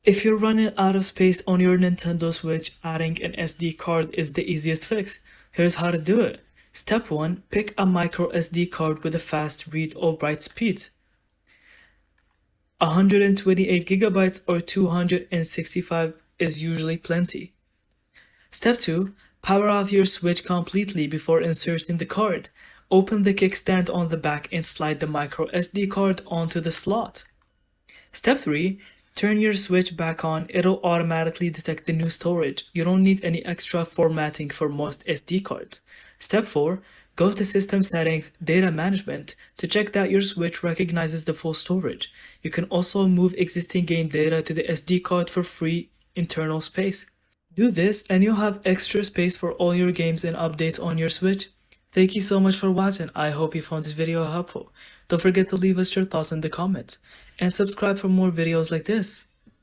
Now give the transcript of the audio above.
If you're running out of space on your Nintendo Switch, adding an SD card is the easiest fix. Here's how to do it. Step 1. Pick a micro SD card with a fast read or write speeds. 128 gigabytes or 265 is usually plenty. Step 2. Power off your Switch completely before inserting the card. Open the kickstand on the back and slide the micro SD card onto the slot. Step 3. Turn your Switch back on, it'll automatically detect the new storage. You don't need any extra formatting for most SD cards. Step 4. Go to System Settings, Data Management to check that your Switch recognizes the full storage. You can also move existing game data to the SD card for free internal space. Do this and you'll have extra space for all your games and updates on your Switch. Thank you so much for watching. I hope you found this video helpful. Don't forget to leave us your thoughts in the comments and subscribe for more videos like this.